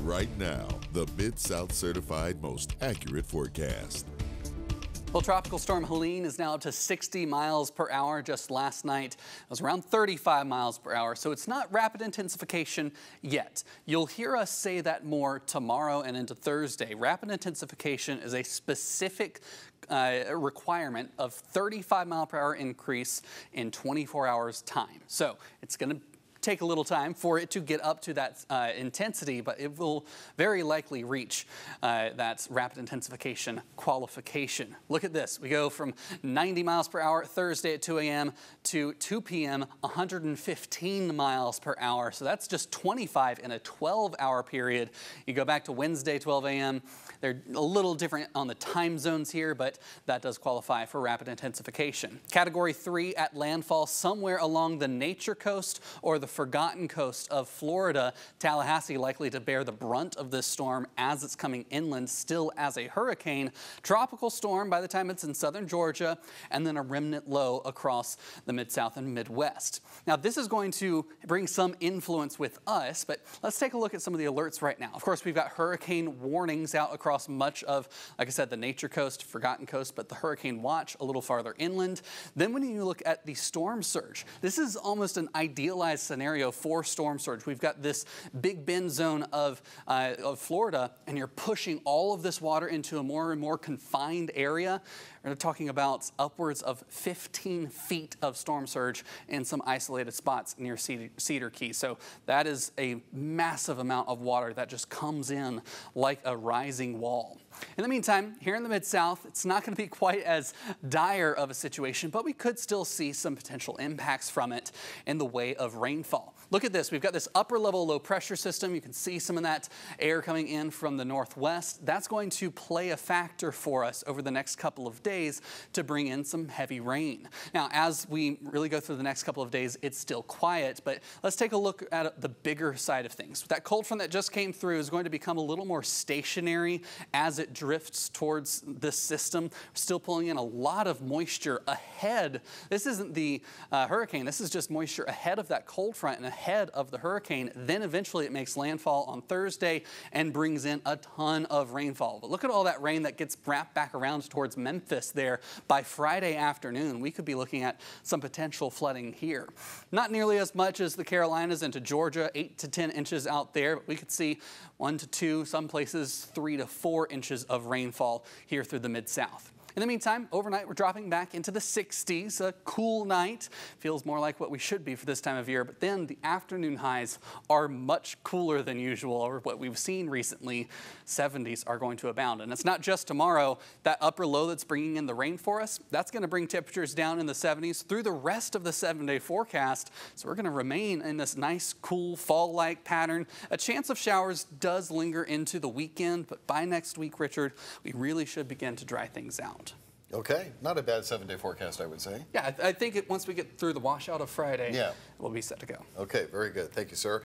Right now, the Mid-South certified most accurate forecast. Well, Tropical Storm Helene is now up to 60 miles per hour. Just last night, it was around 35 miles per hour, so it's not rapid intensification yet. You'll hear us say that more tomorrow and into Thursday. Rapid intensification is a specific requirement of 35 mile per hour increase in 24 hours time. So it's going to take a little time for it to get up to that intensity, but it will very likely reach that rapid intensification qualification. Look at this. We go from 90 miles per hour Thursday at 2 a.m. to 2 p.m., 115 miles per hour. So that's just 25 in a 12-hour period. You go back to Wednesday, 12 a.m. They're a little different on the time zones here, but that does qualify for rapid intensification. Category 3 at landfall somewhere along the Nature Coast or the Forgotten Coast of Florida. Tallahassee likely to bear the brunt of this storm as it's coming inland, still as a hurricane. Tropical storm by the time it's in southern Georgia, and then a remnant low across the Mid-South and Midwest. Now, this is going to bring some influence with us, but let's take a look at some of the alerts right now. Of course, we've got hurricane warnings out across much of, like I said, the Nature Coast, Forgotten Coast, but the hurricane watch a little farther inland. Then when you look at the storm surge, this is almost an idealized scenario for storm surge. We've got this Big Bend zone of Florida, and you're pushing all of this water into a more and more confined area. We're talking about upwards of 15 feet of storm surge in some isolated spots near Cedar Key. So that is a massive amount of water that just comes in like a rising wall. In the meantime, here in the Mid-South, it's not going to be quite as dire of a situation, but we could still see some potential impacts from it in the way of rainfall. Look at this. We've got this upper level low pressure system. You can see some of that air coming in from the northwest. That's going to play a factor for us over the next couple of days to bring in some heavy rain. Now, as we really go through the next couple of days, it's still quiet, but let's take a look at the bigger side of things. That cold front that just came through is going to become a little more stationary as it drifts towards this system. We're still pulling in a lot of moisture ahead. This isn't the hurricane. This is just moisture ahead of that cold front and ahead of the hurricane. Then eventually it makes landfall on Thursday and brings in a ton of rainfall. But look at all that rain that gets wrapped back around towards Memphis there. By Friday afternoon, we could be looking at some potential flooding here. Not nearly as much as the Carolinas into Georgia, 8 to 10 inches out there, but we could see 1 to 2, some places 3 to 4 inches of rainfall here through the Mid-South. In the meantime, overnight we're dropping back into the 60s. A cool night. Feels more like what we should be for this time of year, but then the afternoon highs are much cooler than usual, or what we've seen recently. 70s are going to abound. And it's not just tomorrow. That upper low that's bringing in the rain for us, that's going to bring temperatures down in the 70s through the rest of the 7-day forecast. So we're going to remain in this nice, cool, fall-like pattern. A chance of showers does linger into the weekend, but by next week, Richard, we really should begin to dry things out. Okay, not a bad 7-day forecast, I would say. Yeah, I think once we get through the washout of Friday, we'll be set to go. Okay, very good. Thank you, sir.